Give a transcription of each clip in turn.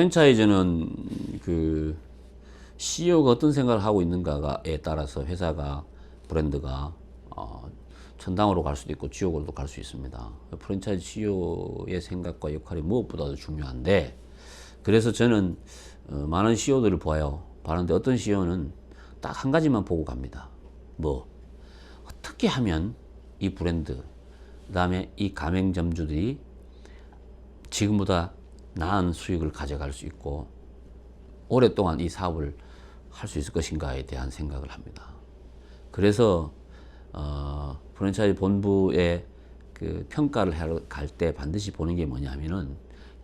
프랜차이즈는 그 CEO가 어떤 생각을 하고 있는가에 따라서 회사가 브랜드가 천당으로 갈 수도 있고 지옥으로도 갈 수 있습니다. 프랜차이즈 CEO의 생각과 역할이 무엇보다도 중요한데, 그래서 저는 많은 CEO들을 봐요. 봤는데 어떤 CEO는 딱 한 가지만 보고 갑니다. 뭐 어떻게 하면 이 브랜드, 그다음에 이 가맹점주들이 지금보다 나은 수익을 가져갈 수 있고 오랫동안 이 사업을 할 수 있을 것인가에 대한 생각을 합니다. 그래서 프랜차이즈 본부의 그 평가를 하러 갈 때 반드시 보는 게 뭐냐면은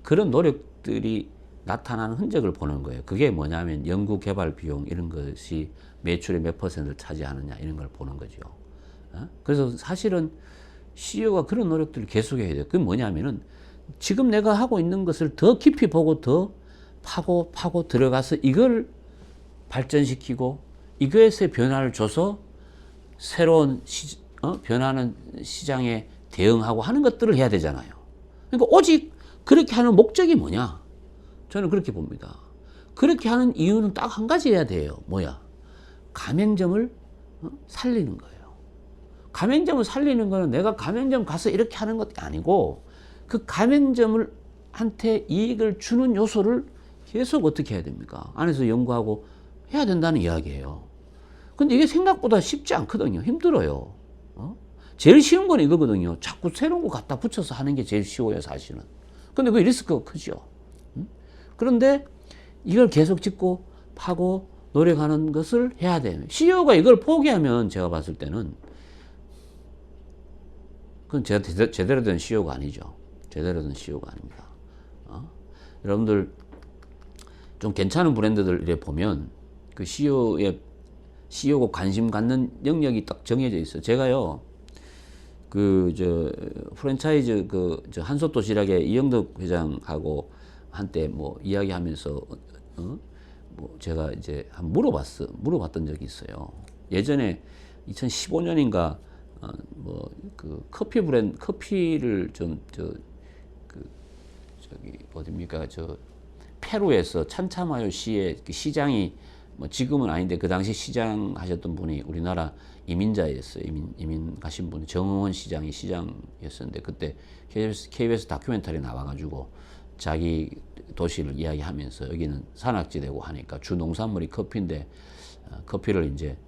그런 노력들이 나타나는 흔적을 보는 거예요. 그게 뭐냐면 연구 개발 비용 이런 것이 매출의 몇 %를 차지하느냐 이런 걸 보는 거죠. 그래서 사실은 CEO가 그런 노력들을 계속해야 돼요. 그게 뭐냐면은 지금 내가 하고 있는 것을 더 깊이 보고 더 파고 들어가서 이걸 발전시키고 이것에 변화를 줘서 새로운 변하는 시장에 대응하고 하는 것들을 해야 되잖아요. 그러니까 오직 그렇게 하는 목적이 뭐냐? 저는 그렇게 봅니다. 그렇게 하는 이유는 딱 한 가지 해야 돼요. 뭐야? 가맹점을 살리는 거예요. 가맹점을 살리는 거는 내가 가맹점 가서 이렇게 하는 것이 아니고 그 가맹점을 한테 이익을 주는 요소를 계속 어떻게 해야 됩니까? 안에서 연구하고 해야 된다는 이야기예요. 근데 이게 생각보다 쉽지 않거든요. 힘들어요. 제일 쉬운 건 이거거든요. 자꾸 새로운 거 갖다 붙여서 하는 게 제일 쉬워요, 사실은. 근데 그 리스크가 크죠. 그런데 이걸 계속 짚고 파고 노력하는 것을 해야 돼요. CEO가 이걸 포기하면 제가 봤을 때는 그건 제대로 된 CEO가 아니죠. 제대로 된 CEO가 아닙니다. 여러분들 좀 괜찮은 브랜드들 이래 보면 그 CEO가 관심 갖는 영역이 딱 정해져 있어요. 제가요, 프랜차이즈 한솥 도시락의 이영덕 회장하고 한때 뭐 이야기하면서 뭐 제가 이제 한번 물어봤던 적이 있어요. 예전에 2015년인가 커피를 어딥니까 페루에서 찬차마요 시의 그 시장이 뭐 지금은 아닌데 그 당시 시장 하셨던 분이 우리나라 이민자였어요. 이민 가신 분이 정응원 시장이 시장이었었는데 그때 KBS 다큐멘터리 나와가지고 자기 도시를 이야기하면서 여기는 산악지대고 하니까 주 농산물이 커피인데 커피를 이제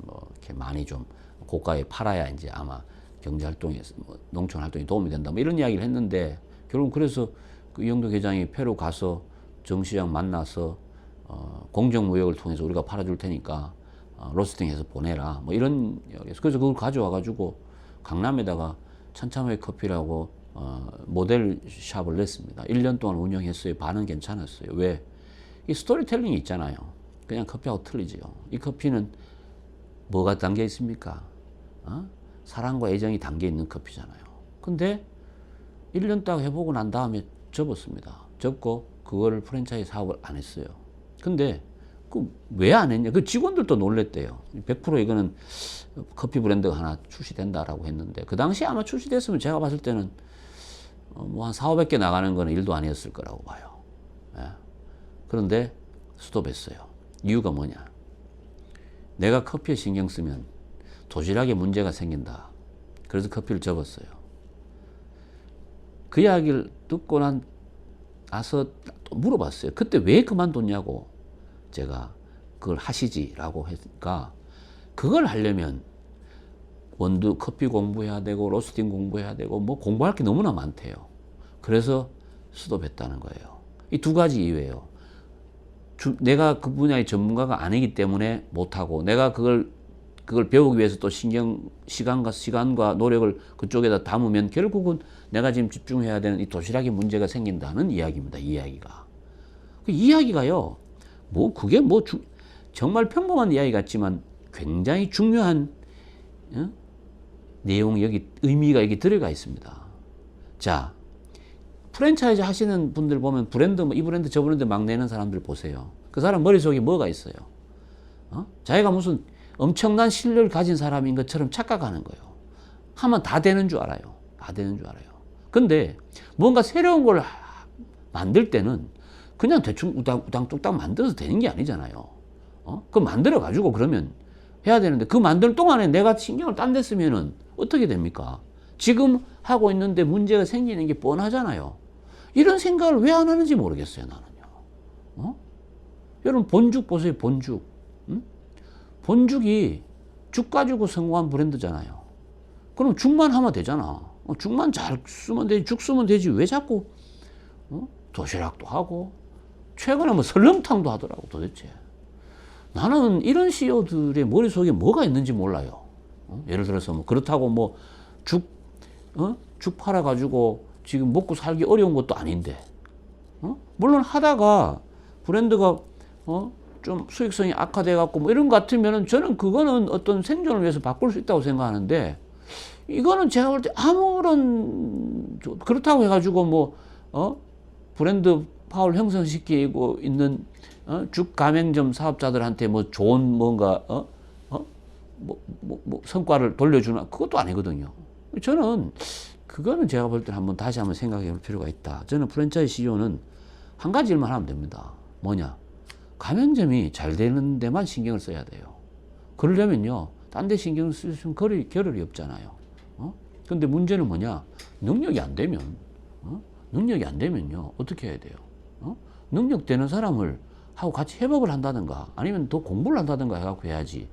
뭐 이렇게 많이 좀 고가에 팔아야 이제 아마 경제 활동에 농촌 활동에 도움이 된다 뭐 이런 이야기를 했는데 결국 그래서 그 이영덕 회장이 페루 가서 정 시장 만나서 공정무역을 통해서 우리가 팔아줄 테니까 로스팅해서 보내라 뭐 이런 이야기였어요. 그래서 그걸 가져와 가지고 강남에다가 찬차마요 커피라고 모델 샵을 냈습니다. 1년 동안 운영했어요. 반은 괜찮았어요. 왜? 이 스토리텔링이 있잖아요. 그냥 커피하고 틀리지요. 이 커피는 뭐가 담겨 있습니까? 사랑과 애정이 담겨 있는 커피잖아요. 근데 1년 딱 해보고 난 다음에 접었습니다. 접고 그거를 프랜차이즈 사업을 안 했어요. 근데 왜 안 했냐? 그 직원들도 놀랬대요. 100% 이거는 커피 브랜드가 하나 출시된다라고 했는데 그 당시에 아마 출시됐으면 제가 봤을 때는 뭐 한 4, 500개 나가는 거는 일도 아니었을 거라고 봐요. 예. 그런데 스톱했어요. 이유가 뭐냐? 내가 커피에 신경 쓰면 도시락에 문제가 생긴다. 그래서 커피를 접었어요. 그 이야기를 듣고 나서 또 물어봤어요. 그때 왜 그만뒀냐고. 제가 그걸 하시지라고 했으니까 그걸 하려면 원두 커피 공부해야 되고 로스팅 공부해야 되고 뭐 공부할 게 너무나 많대요. 그래서 스톱했다는 거예요. 이 두 가지 이유예요. 내가 그 분야의 전문가가 아니기 때문에 못하고 내가 그걸 배우기 위해서 또 시간과 노력을 그쪽에다 담으면 결국은 내가 지금 집중해야 되는 이 도시락에 문제가 생긴다는 이야기입니다. 이 이야기가. 그 이야기가요. 그게 정말 평범한 이야기 같지만 굉장히 중요한 내용이 의미가 여기 들어가 있습니다. 자, 프랜차이즈 하시는 분들 보면 이 브랜드 저 브랜드 막 내는 사람들 보세요. 그 사람 머릿속에 뭐가 있어요? 자기가 무슨 엄청난 실력을 가진 사람인 것처럼 착각하는 거예요. 하면 다 되는 줄 알아요. 다 되는 줄 알아요. 근데 뭔가 새로운 걸 만들 때는 그냥 대충 우당뚝딱 만들어서 되는 게 아니잖아요. 그 만들어 가지고 그러면 해야 되는데 그 만드는 동안에 내가 신경을 딴 데 쓰면은 어떻게 됩니까? 지금 하고 있는데 문제가 생기는 게 뻔하잖아요. 이런 생각을 왜 안 하는지 모르겠어요, 나는요. 여러분, 본죽 보세요, 본죽. 응? 본죽이 죽 가지고 성공한 브랜드잖아요. 그럼 죽만 하면 되잖아. 죽만 잘 쓰면 되지, 죽 쓰면 되지. 왜 자꾸, 도시락도 하고, 최근에 뭐 설렁탕도 하더라고, 도대체. 나는 이런 CEO들의 머릿속에 뭐가 있는지 몰라요. 예를 들어서 뭐 그렇다고 뭐 죽 팔아가지고 지금 먹고 살기 어려운 것도 아닌데. 물론 하다가 브랜드가 좀 수익성이 악화돼갖고 뭐 이런 것 같으면은 저는 그거는 어떤 생존을 위해서 바꿀 수 있다고 생각하는데 이거는 제가 볼 때 아무런 그렇다고 해가지고 뭐 브랜드 파워를 형성시키고 있는 죽 가맹점 사업자들한테 뭐 좋은 뭔가 뭐 성과를 돌려주나 그것도 아니거든요. 저는 그거는 제가 볼 때는 다시 한번 생각해 볼 필요가 있다. 저는 프랜차이즈 CEO는 한 가지 일만 하면 됩니다. 뭐냐? 가맹점이 잘 되는 데만 신경을 써야 돼요. 그러려면요, 딴 데 신경을 쓰면 겨를이 없잖아요. 근데 문제는 뭐냐? 능력이 안 되면요, 어떻게 해야 돼요? 능력 되는 사람을 하고 같이 협업을 한다든가 아니면 더 공부를 한다든가 해갖고 해야지.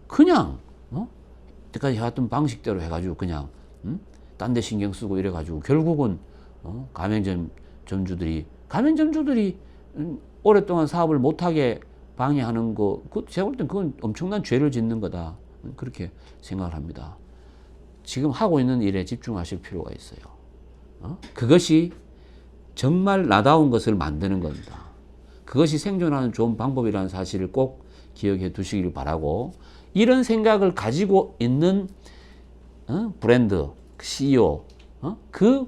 그냥, 이때까지 해왔던 방식대로 해가지고 그냥, 딴 데 신경 쓰고 이래가지고 결국은, 가맹점주들이 오랫동안 사업을 못하게 방해하는 거, 제가 볼 땐 그건 엄청난 죄를 짓는 거다. 그렇게 생각을 합니다. 지금 하고 있는 일에 집중하실 필요가 있어요. 그것이 정말 나다운 것을 만드는 겁니다. 그것이 생존하는 좋은 방법이라는 사실을 꼭 기억해 두시길 바라고, 이런 생각을 가지고 있는 브랜드, CEO, 그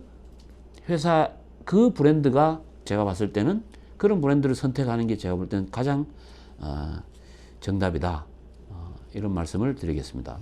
회사, 그 브랜드가 제가 봤을 때는 그런 브랜드를 선택하는 게 제가 볼 때는 가장 정답이다. 이런 말씀을 드리겠습니다.